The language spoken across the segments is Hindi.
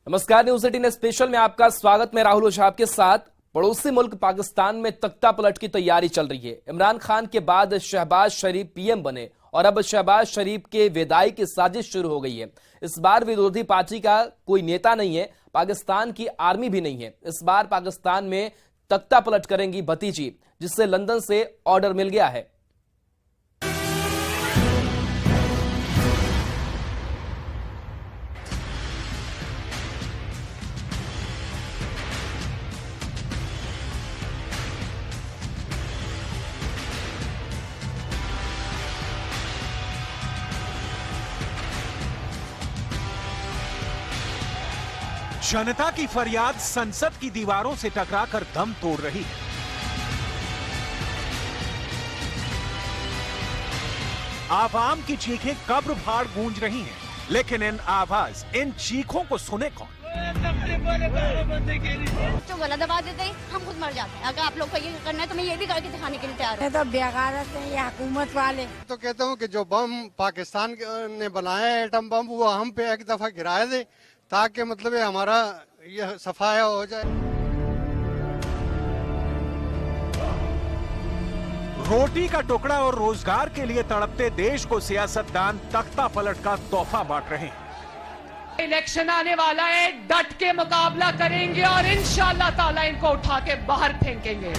नमस्कार, न्यूज 18 स्पेशल में आपका स्वागत। मैं राहुल ओझा आपके साथ। पड़ोसी मुल्क पाकिस्तान में तख्ता पलट की तैयारी चल रही है। इमरान खान के बाद शहबाज शरीफ पीएम बने और अब शहबाज शरीफ के विदाई की साजिश शुरू हो गई है। इस बार विरोधी पार्टी का कोई नेता नहीं है, पाकिस्तान की आर्मी भी नहीं है। इस बार पाकिस्तान में तख्ता पलट करेंगी भतीजी, जिससे लंदन से ऑर्डर मिल गया है। जनता की फरियाद संसद की दीवारों से टकराकर दम तोड़ रही है। आवाम की चीखें कब्र फाड़ गूंज रही हैं, लेकिन इन आवाज, इन चीखों को सुने कौन? जो गला दबा देते हैं, हम खुद मर जाते हैं। अगर आप लोग को ये करना है तो मैं ये भी करके दिखाने के लिए तैयार हूँ। तो बेगारत है ये हुकूमत वाले। तो कहता हूँ कि जो बम पाकिस्तान ने बनाया है, एटम बम, वो हम पे एक दफा गिराए दे, ताकि मतलब हमारा यह सफाया हो जाए। रोटी का टुकड़ा और रोजगार के लिए तड़पते देश को सियासतदान तख्ता पलट का तोहफा बांट रहे हैं। इलेक्शन आने वाला है, डट के मुकाबला करेंगे और इंशाअल्लाह ताला इनको उठा के बाहर फेंकेंगे।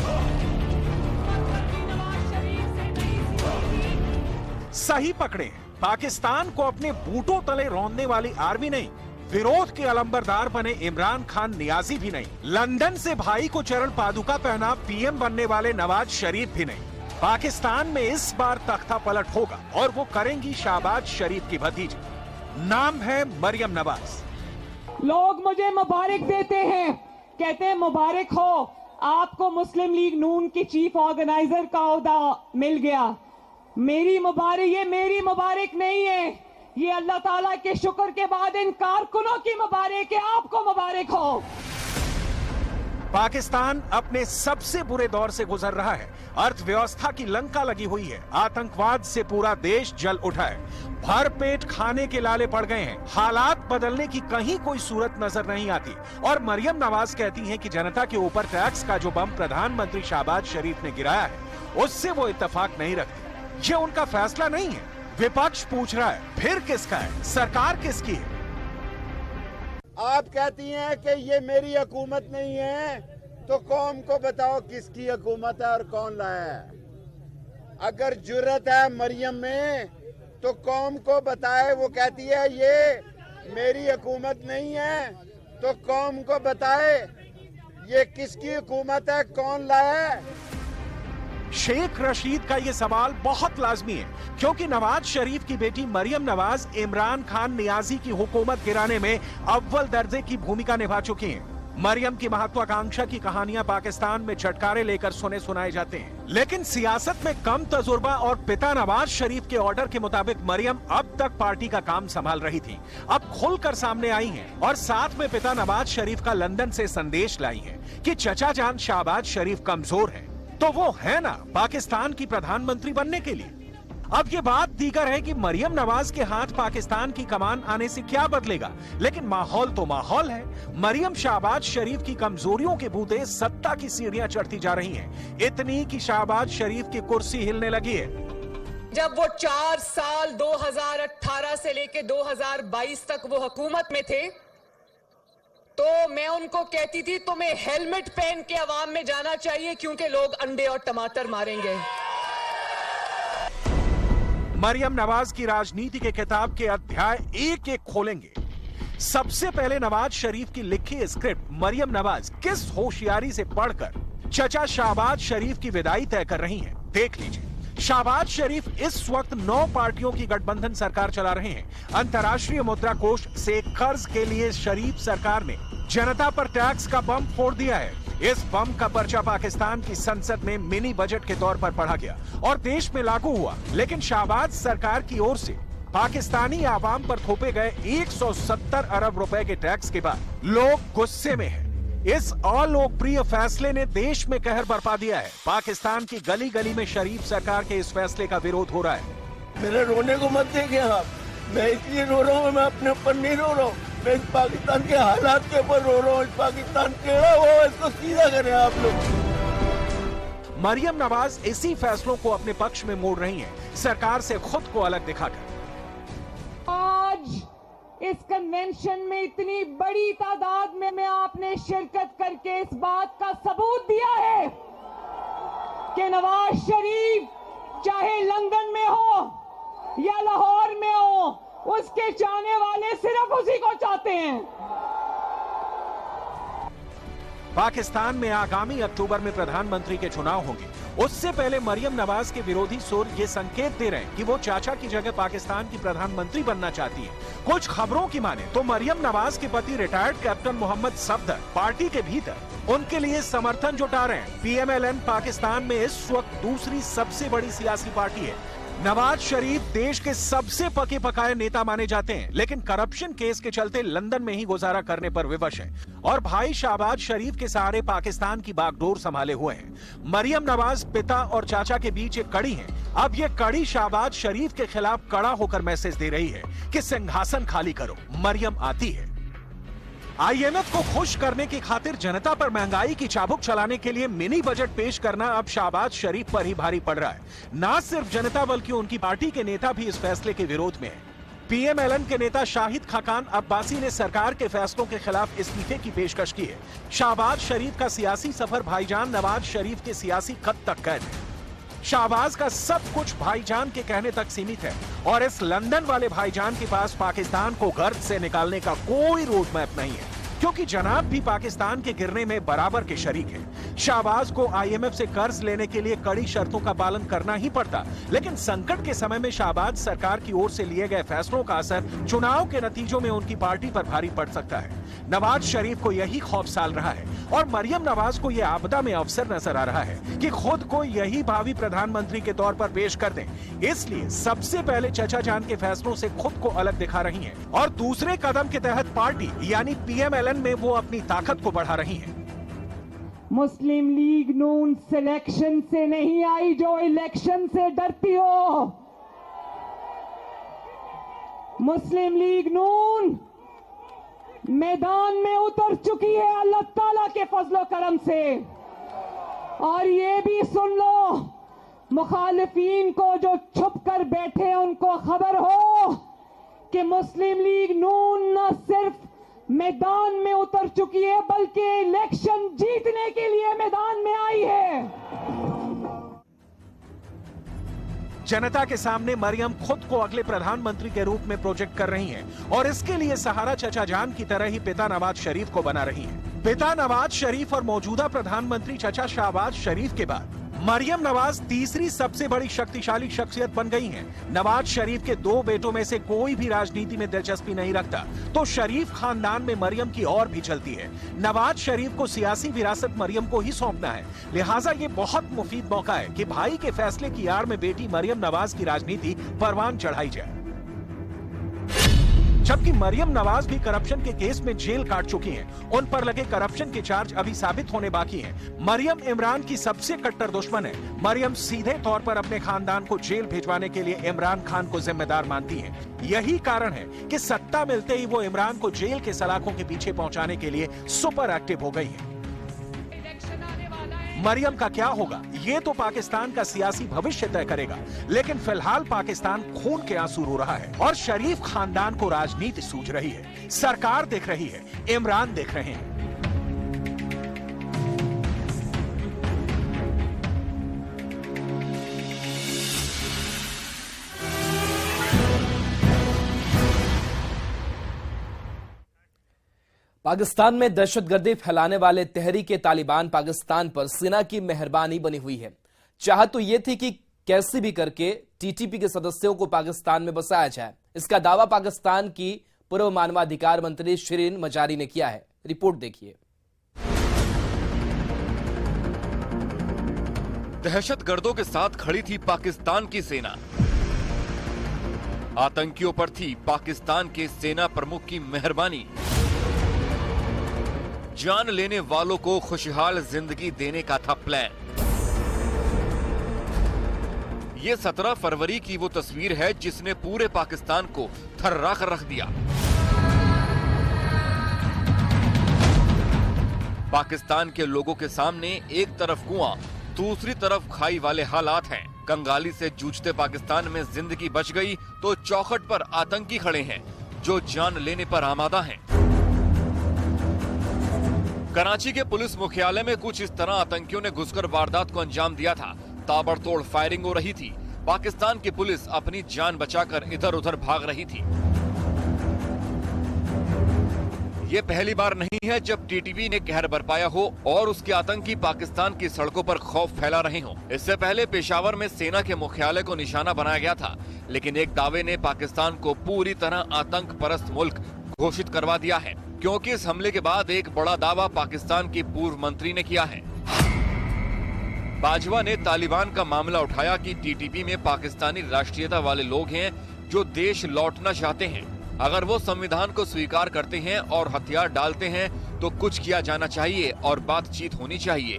सही पकड़े, पाकिस्तान को अपने बूटों तले रौंदने वाली आर्मी नहीं, विरोध के अलंबरदार बने इमरान खान नियाजी भी नहीं, लंदन से भाई को चरण पादुका पहना पीएम बनने वाले नवाज शरीफ भी नहीं। पाकिस्तान में इस बार तख्ता पलट होगा और वो करेंगी शहबाज शरीफ की भतीजी। नाम है मरियम नवाज। लोग मुझे मुबारक देते हैं, कहते हैं मुबारक हो, आपको मुस्लिम लीग नून की चीफ ऑर्गेनाइजर का ओहदा मिल गया। मेरी मुबारक नहीं है, ये अल्लाह ताला के शुक्र के बाद इन कारकुनों की मुबारक है। आपको मुबारक हो। पाकिस्तान अपने सबसे बुरे दौर से गुजर रहा है। अर्थव्यवस्था की लंका लगी हुई है। आतंकवाद से पूरा देश जल उठा है। भर पेट खाने के लाले पड़ गए हैं। हालात बदलने की कहीं कोई सूरत नजर नहीं आती। और मरियम नवाज कहती हैं कि जनता के ऊपर टैक्स का जो बम प्रधानमंत्री शहबाज शरीफ ने गिराया है, उससे वो इत्तेफाक नहीं रखती। ये उनका फैसला नहीं है। विपक्ष पूछ रहा है, फिर किसका है? सरकार किसकी है? आप कहती हैं कि ये मेरी हुकूमत नहीं है, तो कौम को बताओ किसकी हुकूमत है और कौन लाया है। अगर जुर्रत है मरियम में तो कौम को बताए। वो कहती है ये मेरी हुकूमत नहीं है, तो कौम को बताए ये किसकी हुकूमत है, कौन लाया है। शेख रशीद का ये सवाल बहुत लाजमी है, क्योंकि नवाज शरीफ की बेटी मरियम नवाज इमरान खान नियाजी की हुकूमत गिराने में अव्वल दर्जे की भूमिका निभा चुकी हैं। मरियम की महत्वाकांक्षा की कहानियां पाकिस्तान में चटकारे लेकर सुनाए जाते हैं, लेकिन सियासत में कम तजुर्बा और पिता नवाज शरीफ के ऑर्डर के मुताबिक मरियम अब तक पार्टी का काम संभाल रही थी। अब खुलकर सामने आई हैं और साथ में पिता नवाज शरीफ का लंदन से संदेश लाई है कि चचा जान शहबाज शरीफ कमजोर है, तो वो है ना पाकिस्तान की प्रधानमंत्री बनने के लिए। अब ये बात दीगर है कि मरियम नवाज के हाथ पाकिस्तान की कमान आने से क्या बदलेगा, लेकिन माहौल तो माहौल है। मरियम शहबाज शरीफ की कमजोरियों के बूते सत्ता की सीढ़ियां चढ़ती जा रही हैं, इतनी कि शहबाज शरीफ की कुर्सी हिलने लगी है। जब वो 4 साल 2018 से लेके 2022 तक वो हुकूमत में थे, तो मैं उनको कहती थी तुम्हें हेलमेट पहन के अवाम में जाना चाहिए, क्योंकि लोग अंडे और टमाटर मारेंगे। मरियम नवाज की राजनीति के किताब के अध्याय एक एक खोलेंगे। सबसे पहले नवाज शरीफ की लिखी स्क्रिप्ट मरियम नवाज किस होशियारी से पढ़कर चचा शहबाज शरीफ की विदाई तय कर रही हैं, देख लीजिए। शहबाज शरीफ इस वक्त 9 पार्टियों की गठबंधन सरकार चला रहे हैं। अंतर्राष्ट्रीय मुद्रा कोष से कर्ज के लिए शरीफ सरकार ने जनता पर टैक्स का बम फोड़ दिया है। इस बम का पर्चा पाकिस्तान की संसद में मिनी बजट के तौर पर पढ़ा गया और देश में लागू हुआ, लेकिन शहबाज सरकार की ओर से पाकिस्तानी आवाम पर थोपे गए 170 अरब रुपए के टैक्स के बाद लोग गुस्से में हैं। इस अलोकप्रिय फैसले ने देश में कहर बरपा दिया है। पाकिस्तान की गली गली में शरीफ सरकार के इस फैसले का विरोध हो रहा है। मेरे रोने को मत देखिए आप, मैं इसलिए रो रहा हूँ, मैं अपने ऊपर नहीं रो रहा हूँ। मैं इस पाकिस्तान के हालात के ऊपर रो रहा हूँ। इस पाकिस्तान टेढ़ा हुआ, इसको सीधा करें आप लोग। मरियम नवाज इसी फैसलों को अपने पक्ष में मोड़ रही हैं, सरकार से खुद को अलग दिखाकर। आज इस कन्वेंशन में इतनी बड़ी तादाद में आपने शिरकत करके इस बात का सबूत दिया है कि नवाज शरीफ चाहे लंदन में हो या लाहौर में हो, उसके चाहने वाले सिर्फ उसी को चाहते हैं। पाकिस्तान में आगामी अक्टूबर में प्रधानमंत्री के चुनाव होंगे। उससे पहले मरियम नवाज के विरोधी सुर ये संकेत दे रहे हैं कि वो चाचा की जगह पाकिस्तान की प्रधानमंत्री बनना चाहती है। कुछ खबरों की माने तो मरियम नवाज के पति retired captain Mohammad Safdar party के भीतर उनके लिए समर्थन जुटा रहे हैं। PMLN पाकिस्तान में इस वक्त दूसरी सबसे बड़ी सियासी पार्टी है। नवाज शरीफ देश के सबसे पके पकाए नेता माने जाते हैं, लेकिन करप्शन केस के चलते लंदन में ही गुजारा करने पर विवश हैं और भाई शहबाज शरीफ के सहारे पाकिस्तान की बागडोर संभाले हुए हैं। मरियम नवाज पिता और चाचा के बीच एक कड़ी है। अब ये कड़ी शहबाज शरीफ के खिलाफ कड़ा होकर मैसेज दे रही है कि सिंहासन खाली करो, मरियम आती है। IMF को खुश करने की खातिर जनता पर महंगाई की चाबुक चलाने के लिए मिनी बजट पेश करना अब शहबाज शरीफ पर ही भारी पड़ रहा है। ना सिर्फ जनता बल्कि उनकी पार्टी के नेता भी इस फैसले के विरोध में है। PMLN के नेता शाहिद खाकान अब्बासी ने सरकार के फैसलों के खिलाफ इस्तीफे की पेशकश की है। शहबाज शरीफ का सियासी सफर भाईजान नवाज शरीफ के सियासी खत तक कैद है। शहबाज का सब कुछ भाईजान के कहने तक सीमित है और इस लंदन वाले भाईजान के पास पाकिस्तान को गर्द से निकालने का कोई रोड मैप नहीं है, क्योंकि जनाब भी पाकिस्तान के गिरने में बराबर के शरीक हैं। शहबाज को IMF से कर्ज लेने के लिए कड़ी शर्तों का पालन करना ही पड़ता, लेकिन संकट के समय में शहबाज सरकार की ओर से लिए गए फैसलों का असर चुनाव के नतीजों में उनकी पार्टी पर भारी पड़ सकता है। नवाज शरीफ को यही खौफ साल रहा है और मरियम नवाज को यह आपदा में अवसर नजर आ रहा है कि खुद को यही भावी प्रधानमंत्री के तौर पर पेश कर दें। इसलिए सबसे पहले चचा जान के फैसलों से खुद को अलग दिखा रही हैं और दूसरे कदम के तहत पार्टी यानी PMLN में वो अपनी ताकत को बढ़ा रही हैं। मुस्लिम लीग नून सिलेक्शन से नहीं आई जो इलेक्शन से डरती हो। मुस्लिम लीग नून मैदान में उतर चुकी है अल्लाह ताला के फजलो करम से। और ये भी सुन लो, मुखालिफीन को जो छुप कर बैठे उनको खबर हो कि मुस्लिम लीग नून न सिर्फ मैदान में उतर चुकी है बल्कि इलेक्शन जीतने के लिए मैदान में आई है। जनता के सामने मरियम खुद को अगले प्रधानमंत्री के रूप में प्रोजेक्ट कर रही हैं और इसके लिए सहारा चचा जान की तरह ही पिता नवाज शरीफ को बना रही हैं। पिता नवाज शरीफ और मौजूदा प्रधानमंत्री चचा शहबाज शरीफ के बाद मरियम नवाज तीसरी सबसे बड़ी शक्तिशाली शख्सियत बन गई हैं। नवाज शरीफ के 2 बेटों में से कोई भी राजनीति में दिलचस्पी नहीं रखता, तो शरीफ खानदान में मरियम की और भी चलती है। नवाज शरीफ को सियासी विरासत मरियम को ही सौंपना है, लिहाजा ये बहुत मुफीद मौका है कि भाई के फैसले की आड़ में बेटी मरियम नवाज की राजनीति परवान चढ़ाई जाए। जबकि मरियम नवाज भी करप्शन के केस में जेल काट चुकी हैं। उन पर लगे करप्शन के चार्ज अभी साबित होने बाकी हैं। मरियम इमरान की सबसे कट्टर दुश्मन है। मरियम सीधे तौर पर अपने खानदान को जेल भिजवाने के लिए इमरान खान को जिम्मेदार मानती हैं। यही कारण है कि सत्ता मिलते ही वो इमरान को जेल के सलाखों के पीछे पहुंचाने के लिए सुपर एक्टिव हो गई है। मरियम का क्या होगा ये तो पाकिस्तान का सियासी भविष्य तय करेगा, लेकिन फिलहाल पाकिस्तान खून के आंसू रो रहा है और शरीफ खानदान को राजनीति सूझ रही है। सरकार देख रही है, इमरान देख रहे हैं। पाकिस्तान में दहशतगर्दी फैलाने वाले तहरीक तालिबान पाकिस्तान पर सेना की मेहरबानी बनी हुई है। चाहत तो यह थी कि कैसे भी करके टीटीपी के सदस्यों को पाकिस्तान में बसाया जाए। इसका दावा पाकिस्तान की पूर्व मानवाधिकार मंत्री शिरीन मजारी ने किया है। रिपोर्ट देखिए। दहशतगर्दों के साथ खड़ी थी पाकिस्तान की सेना। आतंकियों पर थी पाकिस्तान के सेना प्रमुख की मेहरबानी। जान लेने वालों को खुशहाल जिंदगी देने का था प्लान। ये 17 फरवरी की वो तस्वीर है जिसने पूरे पाकिस्तान को थर्रा कर रख दिया। पाकिस्तान के लोगों के सामने एक तरफ कुआं, दूसरी तरफ खाई वाले हालात हैं। कंगाली से जूझते पाकिस्तान में जिंदगी बच गई तो चौखट पर आतंकी खड़े हैं जो जान लेने पर आमादा हैं। कराची के पुलिस मुख्यालय में कुछ इस तरह आतंकियों ने घुसकर वारदात को अंजाम दिया था। ताबड़तोड़ फायरिंग हो रही थी। पाकिस्तान की पुलिस अपनी जान बचाकर इधर उधर भाग रही थी। ये पहली बार नहीं है जब टीटीपी ने कहर बरपाया हो और उसके आतंकी पाकिस्तान की सड़कों पर खौफ फैला रहे हों। इससे पहले पेशावर में सेना के मुख्यालय को निशाना बनाया गया था, लेकिन एक दावे ने पाकिस्तान को पूरी तरह आतंक परस्त मुल्क घोषित करवा दिया है, क्योंकि इस हमले के बाद एक बड़ा दावा पाकिस्तान की पूर्व मंत्री ने किया है। बाजवा ने तालिबान का मामला उठाया कि टीटीपी में पाकिस्तानी राष्ट्रीयता वाले लोग हैं जो देश लौटना चाहते हैं। अगर वो संविधान को स्वीकार करते हैं और हथियार डालते हैं तो कुछ किया जाना चाहिए और बातचीत होनी चाहिए।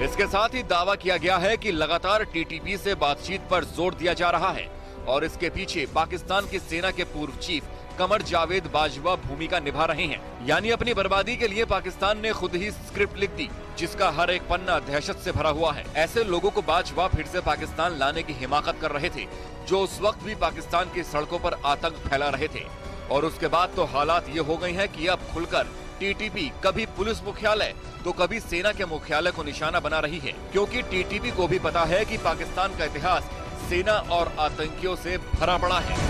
इसके साथ ही दावा किया गया है कि लगातार टीटीपी से बातचीत पर जोर दिया जा रहा है और इसके पीछे पाकिस्तान की सेना के पूर्व चीफ कमर जावेद बाजवा भूमिका निभा रहे हैं। यानी अपनी बर्बादी के लिए पाकिस्तान ने खुद ही स्क्रिप्ट लिख दी, जिसका हर एक पन्ना दहशत से भरा हुआ है। ऐसे लोगों को बाजवा फिर से पाकिस्तान लाने की हिमाकत कर रहे थे, जो उस वक्त भी पाकिस्तान की सड़कों पर आतंक फैला रहे थे। और उसके बाद तो हालात ये हो गए हैं कि अब खुलकर टीटीपी कभी पुलिस मुख्यालय तो कभी सेना के मुख्यालय को निशाना बना रही है, क्योंकि टीटीपी को भी पता है कि पाकिस्तान का इतिहास सेना और आतंकियों से भरा पड़ा है।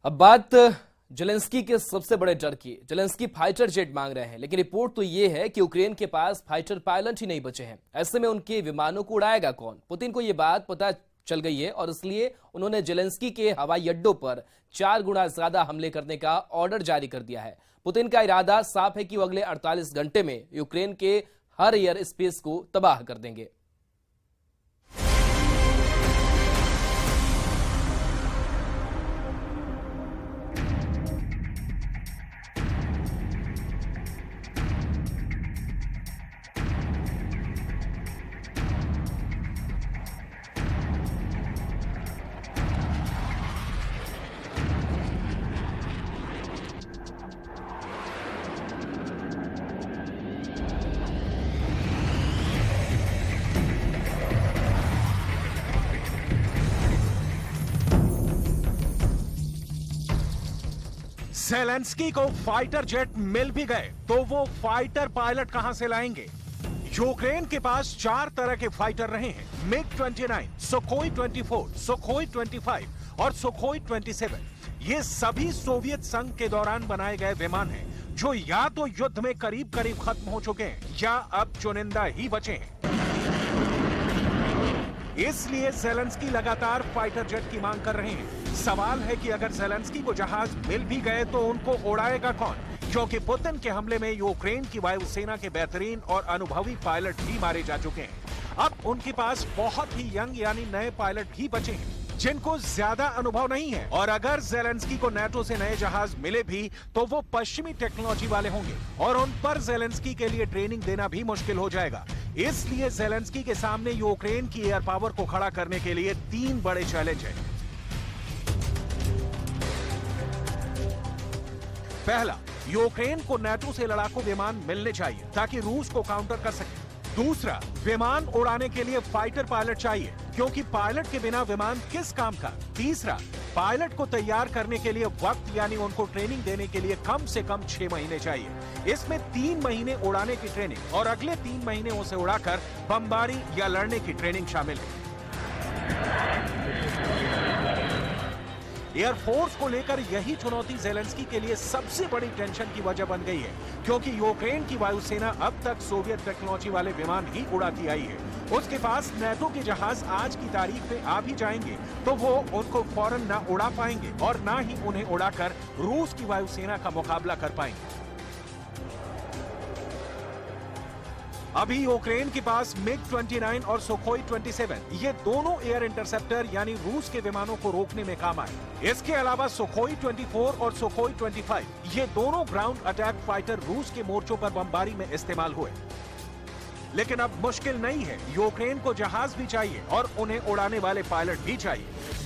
अब बात जेलेंस्की के सबसे बड़े डर की। जेलेंस्की फाइटर जेट मांग रहे हैं, लेकिन रिपोर्ट तो ये है कि यूक्रेन के पास फाइटर पायलट ही नहीं बचे हैं। ऐसे में उनके विमानों को उड़ाएगा कौन? पुतिन को ये बात पता चल गई है और इसलिए उन्होंने जेलेंस्की के हवाई अड्डों पर 4 गुना ज्यादा हमले करने का ऑर्डर जारी कर दिया है। पुतिन का इरादा साफ है कि वो अगले 48 घंटे में यूक्रेन के हर एयर स्पेस को तबाह कर देंगे। ज़ेलेंस्की को फाइटर जेट मिल भी गए तो वो फाइटर पायलट कहां से लाएंगे? यूक्रेन के पास 4 तरह के फाइटर रहे हैं, MiG-29, सुखोई 24, सुखोई 25 और सुखोई 27। ये सभी सोवियत संघ के दौरान बनाए गए विमान हैं, जो या तो युद्ध में करीब करीब खत्म हो चुके हैं या अब चुनिंदा ही बचे हैं। इसलिए ज़ेलेंस्की लगातार फाइटर जेट की मांग कर रहे हैं। सवाल है कि अगर ज़ेलेंस्की को जहाज मिल भी गए तो उनको उड़ाएगा कौन? क्योंकि पुतिन के हमले में यूक्रेन की वायुसेना के बेहतरीन और अनुभवी पायलट भी मारे जा चुके हैं। अब उनके पास बहुत ही यंग यानी नए पायलट ही बचे हैं, जिनको ज्यादा अनुभव नहीं है। और अगर ज़ेलेंस्की को नेटो से नए जहाज मिले भी तो वो पश्चिमी टेक्नोलॉजी वाले होंगे और उन पर ज़ेलेंस्की के लिए ट्रेनिंग देना भी मुश्किल हो जाएगा। इसलिए ज़ेलेंस्की के सामने यूक्रेन की एयर पावर को खड़ा करने के लिए 3 बड़े चैलेंज हैं। पहला, यूक्रेन को नेटो से लड़ाकू विमान मिलने चाहिए ताकि रूस को काउंटर कर सके। दूसरा, विमान उड़ाने के लिए फाइटर पायलट चाहिए, क्योंकि पायलट के बिना विमान किस काम का। तीसरा, पायलट को तैयार करने के लिए वक्त यानी उनको ट्रेनिंग देने के लिए कम से कम 6 महीने चाहिए। इसमें 3 महीने उड़ाने की ट्रेनिंग और अगले 3 महीने उसे उड़ाकर बमबारी या लड़ने की ट्रेनिंग शामिल है। एयरफोर्स को लेकर यही चुनौती ज़ेलेंस्की के लिए सबसे बड़ी टेंशन की वजह बन गई है, क्योंकि यूक्रेन की वायुसेना अब तक सोवियत टेक्नोलॉजी वाले विमान ही उड़ाती आई है। उसके पास नेटो के जहाज आज की तारीख में आ भी जाएंगे तो वो उनको फौरन ना उड़ा पाएंगे और ना ही उन्हें उड़ाकर रूस की वायुसेना का मुकाबला कर पाएंगे। अभी यूक्रेन के पास MiG-29 और सुखोई 27 ये दोनों एयर इंटरसेप्टर यानी रूस के विमानों को रोकने में काम आए। इसके अलावा सुखोई 24 और सुखोई 25 ये दोनों ग्राउंड अटैक फाइटर रूस के मोर्चों पर बमबारी में इस्तेमाल हुए। लेकिन अब मुश्किल नहीं है, यूक्रेन को जहाज भी चाहिए और उन्हें उड़ाने वाले पायलट भी चाहिए।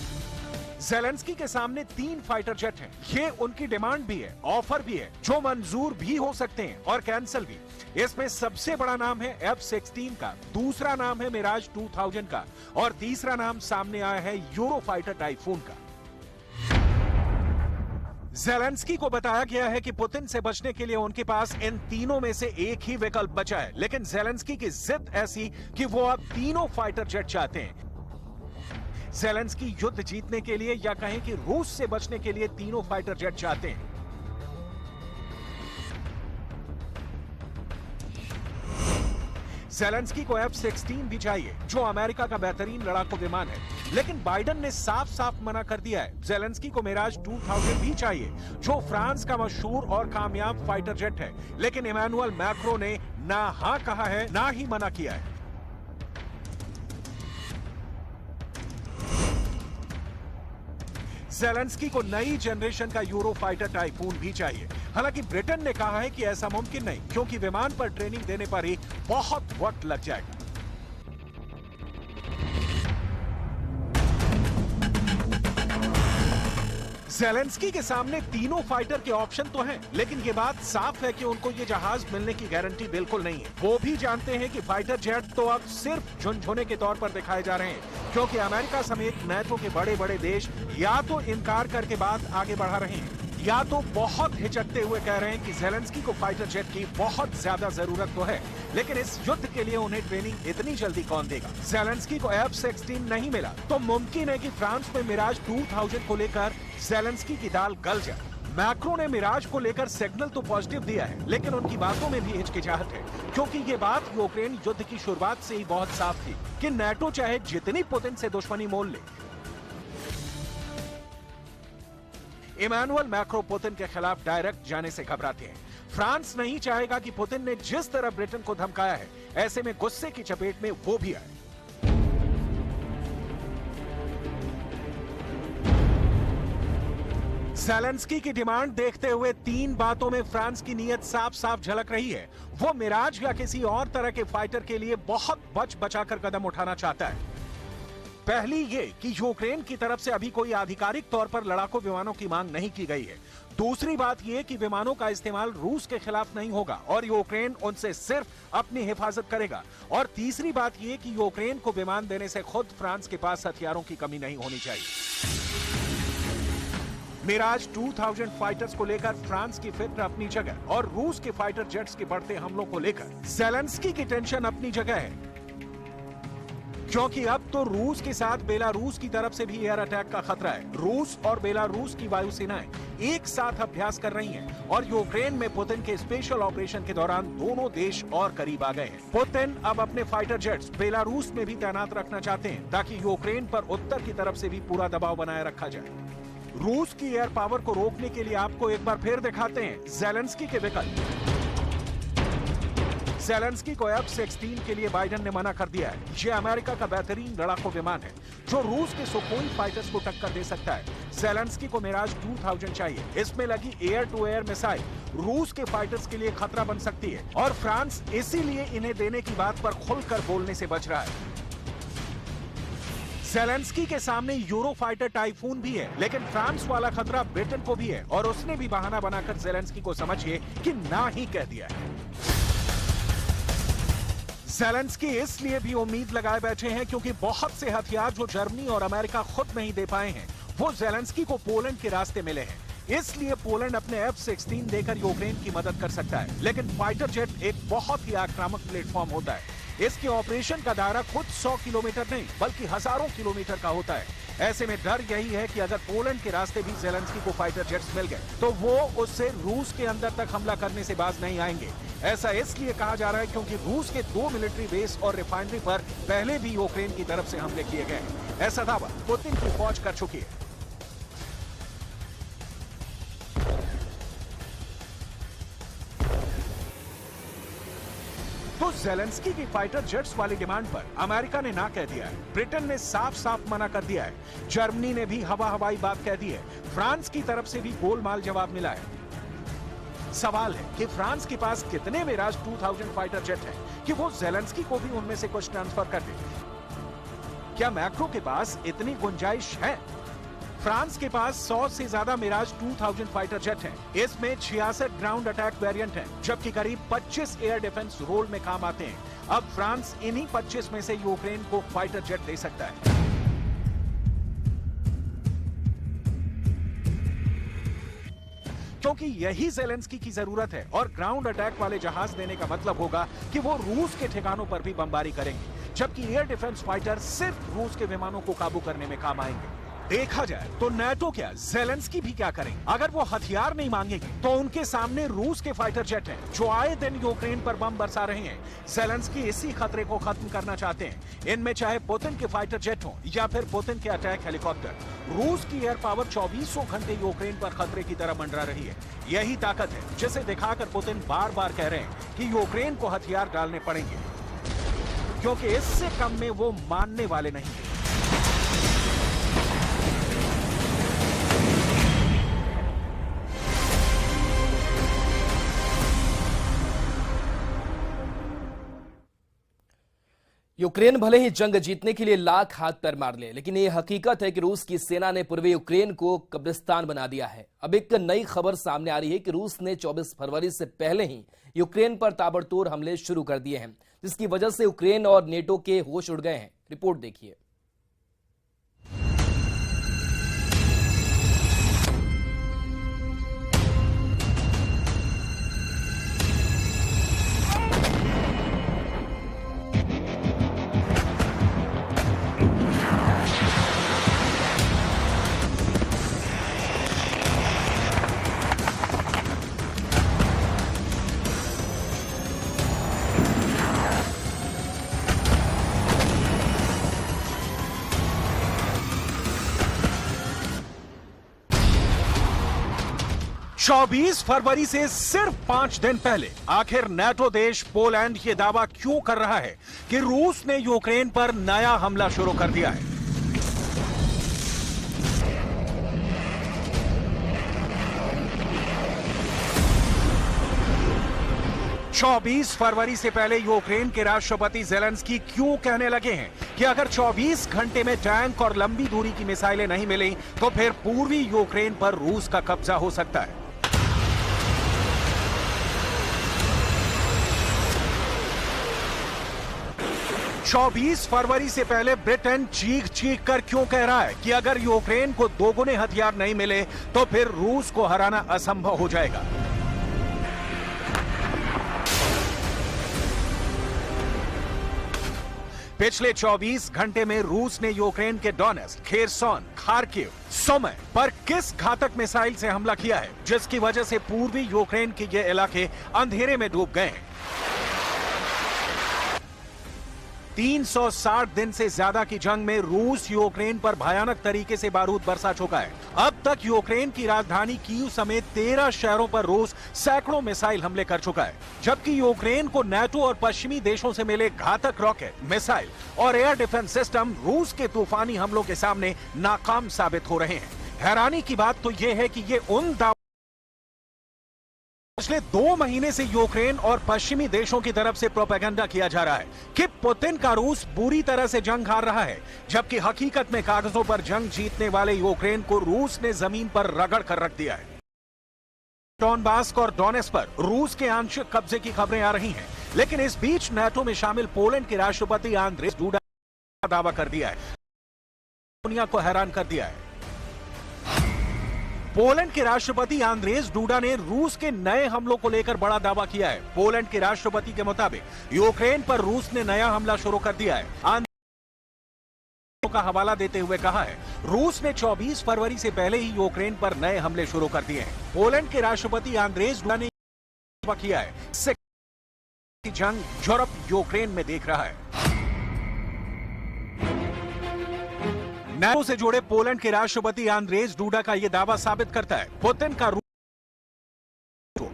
ज़ेलेंस्की के सामने 3 फाइटर जेट हैं। ये उनकी डिमांड भी है, ऑफर भी है, जो मंजूर भी हो सकते हैं और कैंसिल भी। इसमें सबसे बड़ा नाम है F-16 का, दूसरा नाम है मिराज 2000 का और तीसरा नाम सामने आया है यूरोफाइटर टाइफून का। ज़ेलेंस्की को बताया गया है कि पुतिन से बचने के लिए उनके पास इन तीनों में से एक ही विकल्प बचा है, लेकिन ज़ेलेंस्की की जिद ऐसी कि वो अब तीनों फाइटर जेट चाहते हैं। ज़ेलेंस्की युद्ध जीतने के लिए या कहें कि रूस से बचने के लिए तीनों फाइटर जेट चाहते हैं। ज़ेलेंस्की को F-16 भी चाहिए, जो अमेरिका का बेहतरीन लड़ाकू विमान है, लेकिन बाइडेन ने साफ साफ मना कर दिया है। ज़ेलेंस्की को मिराज 2000 भी चाहिए, जो फ्रांस का मशहूर और कामयाब फाइटर जेट है, लेकिन इमैनुअल मैक्रो ने ना हाँ कहा है ना ही मना किया है। ज़ेलेंस्की को नई जनरेशन का यूरोफाइटर टाइफून भी चाहिए। हालांकि ब्रिटेन ने कहा है कि ऐसा मुमकिन नहीं, क्योंकि विमान पर ट्रेनिंग देने पर ही बहुत वक्त लग जाएगा। ज़ेलेंस्की के सामने तीनों फाइटर के ऑप्शन तो हैं, लेकिन ये बात साफ है कि उनको ये जहाज मिलने की गारंटी बिल्कुल नहीं है। वो भी जानते हैं कि फाइटर जेट तो अब सिर्फ झुनझुने के तौर पर दिखाए जा रहे हैं, क्योंकि अमेरिका समेत नाटो के बड़े बड़े देश या तो इनकार करके बात आगे बढ़ा रहे हैं या तो बहुत हिचकते हुए कह रहे हैं कि ज़ेलेंस्की को फाइटर जेट की बहुत ज्यादा जरूरत तो है, लेकिन इस युद्ध के लिए उन्हें ट्रेनिंग इतनी जल्दी कौन देगा। ज़ेलेंस्की को F-16 नहीं मिला तो मुमकिन है कि फ्रांस में मिराज 2000 को लेकर ज़ेलेंस्की की दाल गल जाए। मैक्रो ने मिराज को लेकर सिग्नल तो पॉजिटिव दिया है, लेकिन उनकी बातों में भी हिचकिचाहट है, क्योंकि ये बात यूक्रेन युद्ध की शुरुआत से ही बहुत साफ थी कि नाटो चाहे जितनी पुतिन से दुश्मनी मोल ले, इमैनुअल मैक्रो पुतिन के खिलाफ डायरेक्ट जाने से घबराते हैं। फ्रांस नहीं चाहेगा कि पुतिन ने जिस तरह ब्रिटेन को धमकाया है, ऐसे में गुस्से की चपेट में वो भी आए। ज़ेलेंस्की की डिमांड देखते हुए 3 बातों में फ्रांस की नीयत साफ साफ झलक रही है। वो मिराज या किसी और तरह के फाइटर के लिए बहुत बच बचाकर कदम उठाना चाहता है। पहली ये कि यूक्रेन की तरफ से अभी कोई आधिकारिक तौर पर लड़ाकू विमानों की मांग नहीं की गई है। दूसरी बात ये कि विमानों का इस्तेमाल रूस के खिलाफ नहीं होगा और यूक्रेन उनसे सिर्फ अपनी हिफाजत करेगा। और तीसरी बात ये कि यूक्रेन को विमान देने से खुद फ्रांस के पास हथियारों की कमी नहीं होनी चाहिए। मिराज 2000 फाइटर्स को लेकर फ्रांस की फिक्र अपनी जगह और रूस के फाइटर जेट्स के बढ़ते हमलों को लेकर ज़ेलेंस्की की टेंशन अपनी जगह है, क्योंकि अब तो रूस के साथ बेलारूस की तरफ से भी एयर अटैक का खतरा है। रूस और बेलारूस की वायुसेनाएं एक साथ अभ्यास कर रही हैं और यूक्रेन में पुतिन के स्पेशल ऑपरेशन के दौरान दोनों देश और करीब आ गए हैं। पुतिन अब अपने फाइटर जेट्स बेलारूस में भी तैनात रखना चाहते हैं, ताकि यूक्रेन पर उत्तर की तरफ से भी पूरा दबाव बनाए रखा जाए। रूस की एयर पावर को रोकने के लिए आपको एक बार फिर दिखाते हैं ज़ेलेंस्की के विकल्प। ज़ेलेंस्की को F-16 के लिए बाइडेन ने मना कर दिया है। ये अमेरिका का बेहतरीन लड़ाकू विमान है, जो रूस के सुखोई फाइटर्स को टक्कर दे सकता है। ज़ेलेंस्की को मिराज 2000 चाहिए। इसमें लगी एयर टू एयर मिसाइल रूस के फाइटर्स के लिए खतरा बन सकती है और फ्रांस इसीलिए इन्हें देने की बात पर खुलकर बोलने से बच रहा है। ज़ेलेंस्की के सामने यूरोफाइटर टाइफून भी है, लेकिन फ्रांस वाला खतरा ब्रिटेन को भी है और उसने भी बहाना बनाकर ज़ेलेंस्की को समझिए कि ना ही कह दिया है। ज़ेलेंस्की इसलिए भी उम्मीद लगाए बैठे हैं क्योंकि बहुत से हथियार जो जर्मनी और अमेरिका खुद नहीं दे पाए हैं, वो ज़ेलेंस्की को पोलैंड के रास्ते मिले हैं। इसलिए पोलैंड अपने F-16 देकर यूक्रेन की मदद कर सकता है, लेकिन फाइटर जेट एक बहुत ही आक्रामक प्लेटफॉर्म होता है। इसके ऑपरेशन का दायरा खुद 100 किलोमीटर नहीं बल्कि हजारों किलोमीटर का होता है। ऐसे में डर यही है कि अगर पोलैंड के रास्ते भी ज़ेलेंस्की को फाइटर जेट्स मिल गए तो वो उससे रूस के अंदर तक हमला करने से बाज नहीं आएंगे। ऐसा इसलिए कहा जा रहा है क्योंकि रूस के 2 मिलिट्री बेस और रिफाइनरी पर पहले भी यूक्रेन की तरफ से हमले किए गए। ऐसा दावा पुतिन की फौज कर चुकी है। तो ज़ेलेंस्की की फाइटर जेट्स वाली डिमांड पर अमेरिका ने ना कह दिया है, ब्रिटेन ने साफ साफ मना कर दिया है, जर्मनी ने भी हवाई बात कह दी है, फ्रांस की तरफ से भी गोलमाल जवाब मिला है। सवाल है कि फ्रांस के पास कितने मिराज 2000 फाइटर जेट हैं कि वो ज़ेलेंस्की को भी उनमें से कुछ ट्रांसफर कर दे। क्या मैक्रो के पास इतनी गुंजाइश है? फ्रांस के पास 100 से ज्यादा मिराज 2000 फाइटर जेट हैं। इसमें 66 ग्राउंड अटैक वेरिएंट हैं, जबकि करीब 25 एयर डिफेंस रोल में काम आते हैं। अब फ्रांस इन्हीं 25 में से यूक्रेन को फाइटर जेट दे सकता है। क्योंकि यही ज़ेलेंस्की की जरूरत है और ग्राउंड अटैक वाले जहाज देने का मतलब होगा कि वो रूस के ठिकानों पर भी बमबारी करेंगे, जबकि एयर डिफेंस फाइटर सिर्फ रूस के विमानों को काबू करने में काम आएंगे। देखा जाए तो नाटो क्या, ज़ेलेंस्की भी क्या करेंगे? अगर वो हथियार नहीं मांगेंगे तो उनके सामने रूस के फाइटर जेट हैं जो आए दिन यूक्रेन पर बम बरसा रहे हैं। ज़ेलेंस्की इसी खतरे को खत्म करना चाहते हैं। इनमें चाहे पुतिन के फाइटर जेट हों या फिर पुतिन के अटैक हेलीकॉप्टर, रूस की एयर पावर 2400 घंटे यूक्रेन पर खतरे की तरह मंडरा रही है। यही ताकत है जिसे दिखाकर पुतिन बार बार कह रहे हैं कि यूक्रेन को हथियार डालने पड़ेंगे, क्योंकि इससे कम में वो मानने वाले नहीं है। यूक्रेन भले ही जंग जीतने के लिए लाख हाथ पैर मार ले, लेकिन ये हकीकत है कि रूस की सेना ने पूर्वी यूक्रेन को कब्रिस्तान बना दिया है। अब एक नई खबर सामने आ रही है कि रूस ने 24 फरवरी से पहले ही यूक्रेन पर ताबड़तोड़ हमले शुरू कर दिए हैं, जिसकी वजह से यूक्रेन और नेटो के होश उड़ गए हैं। रिपोर्ट देखिए। चौबीस फरवरी से सिर्फ 5 दिन पहले आखिर नाटो देश पोलैंड ये दावा क्यों कर रहा है कि रूस ने यूक्रेन पर नया हमला शुरू कर दिया है? चौबीस फरवरी से पहले यूक्रेन के राष्ट्रपति ज़ेलेंस्की क्यों कहने लगे हैं कि अगर 24 घंटे में टैंक और लंबी दूरी की मिसाइलें नहीं मिली तो फिर पूर्वी यूक्रेन पर रूस का कब्जा हो सकता है? 24 फरवरी से पहले ब्रिटेन चीख चीख कर क्यों कह रहा है कि अगर यूक्रेन को दोगुने हथियार नहीं मिले तो फिर रूस को हराना असंभव हो जाएगा? पिछले 24 घंटे में रूस ने यूक्रेन के डोनेट्स्क, खेरसोन, खार्किव, सुमी पर किस घातक मिसाइल से हमला किया है जिसकी वजह से पूर्वी यूक्रेन के ये इलाके अंधेरे में डूब गए हैं? 360 दिन से ज्यादा की जंग में रूस यूक्रेन पर भयानक तरीके से बारूद बरसा चुका है। अब तक यूक्रेन की राजधानी कीव समेत 13 शहरों पर रूस सैकड़ों मिसाइल हमले कर चुका है, जबकि यूक्रेन को नाटो और पश्चिमी देशों से मिले घातक रॉकेट, मिसाइल और एयर डिफेंस सिस्टम रूस के तूफानी हमलों के सामने नाकाम साबित हो रहे हैं। हैरानी की बात तो यह है कि ये उन पिछले 2 महीने से यूक्रेन और पश्चिमी देशों की तरफ से प्रोपेगेंडा किया जा रहा है कि पुतिन का रूस बुरी तरह से जंग हार रहा है, जबकि हकीकत में कागजों पर जंग जीतने वाले यूक्रेन को रूस ने जमीन पर रगड़ कर रख दिया है। डोनबास्क और डोनेट्स्क पर रूस के आंशिक कब्जे की खबरें आ रही हैं, लेकिन इस बीच नाटो में शामिल पोलैंड के राष्ट्रपति आंद्रेज डूडा ने दावा कर दिया है, दुनिया को हैरान कर दिया है। पोलैंड के राष्ट्रपति आंद्रेज डूडा ने रूस के नए हमलों को लेकर बड़ा दावा किया है। पोलैंड के राष्ट्रपति के मुताबिक यूक्रेन पर रूस ने नया हमला शुरू कर दिया है। आंद्रेज का हवाला देते हुए कहा है, रूस ने 24 फरवरी से पहले ही यूक्रेन पर नए हमले शुरू कर दिए हैं। पोलैंड के राष्ट्रपति आंद्रेज डूडा ने दावा किया है कि जंग यूरोप यूक्रेन में देख रहा है। नाटो से जुड़े पोलैंड के राष्ट्रपति आंद्रेज डूडा का यह दावा साबित करता है पुतिन का रूस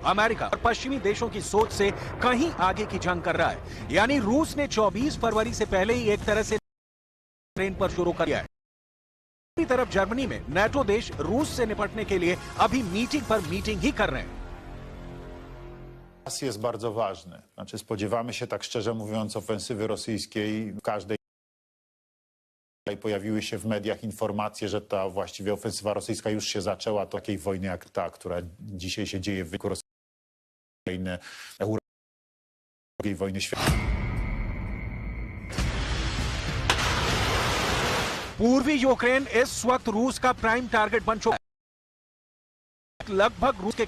अमेरिका और पश्चिमी देशों की सोच से कहीं आगे की जंग कर रहा है। यानी रूस ने 24 फरवरी से पहले ही एक तरह से यूक्रेन पर शुरू कर दिया है। दूसरी तरफ जर्मनी में नाटो देश रूस से निपटने के लिए अभी मीटिंग पर मीटिंग ही कर रहे हैं। jest bardzo ważny. Znaczy spodziewamy się, tak szczerze mówiąc, ofensywy rosyjskiej w każdej. Pojawiły się w mediach informacje, że ta właściwie ofensywa rosyjska już się zaczęła. Takiej wojny jak ta, która dzisiaj się dzieje w wyniku II wojny światowej. पूर्वी यूक्रेन इस वक्त रूस का प्राइम टारगेट बन चुका है। लगभग रूस के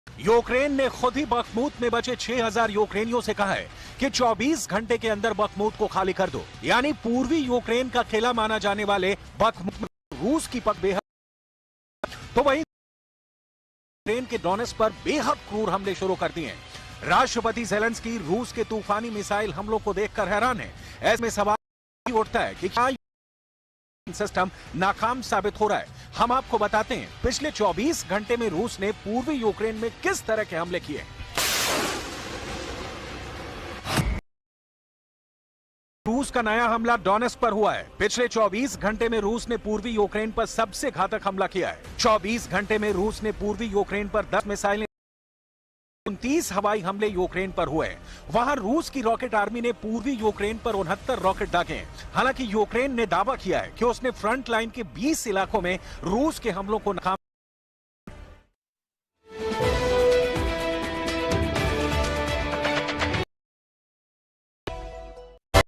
यूक्रेन ने खुद ही बखमूत में बचे 6000 यूक्रेनियों से कहा है कि 24 घंटे के अंदर बखमूत को खाली कर दो। यानी पूर्वी यूक्रेन का किला माना जाने वाले बखमूत में रूस की पक बेहद, तो वहीं यूक्रेन के डोनेट्स्क पर बेहद क्रूर हमले शुरू कर दिए हैं। राष्ट्रपति ज़ेलेंस्की रूस के तूफानी मिसाइल हमलों को देखकर हैरान है। ऐसे में सवाल उठता है कि क्या सिस्टम नाकाम साबित हो रहा है। हम आपको बताते हैं पिछले 24 घंटे में रूस ने पूर्वी यूक्रेन में किस तरह के हमले किए। रूस का नया हमला डोनेट्स्क पर हुआ है। पिछले 24 घंटे में रूस ने पूर्वी यूक्रेन पर सबसे घातक हमला किया है। 24 घंटे में रूस ने पूर्वी यूक्रेन पर 10 मिसाइलें, 29 हवाई हमले यूक्रेन पर हुए। वहां रूस की रॉकेट आर्मी ने पूर्वी यूक्रेन पर 69 रॉकेट दागे हैं। हालांकि यूक्रेन ने दावा किया है कि उसने फ्रंट लाइन के 20 इलाकों में रूस के हमलों को नाकाम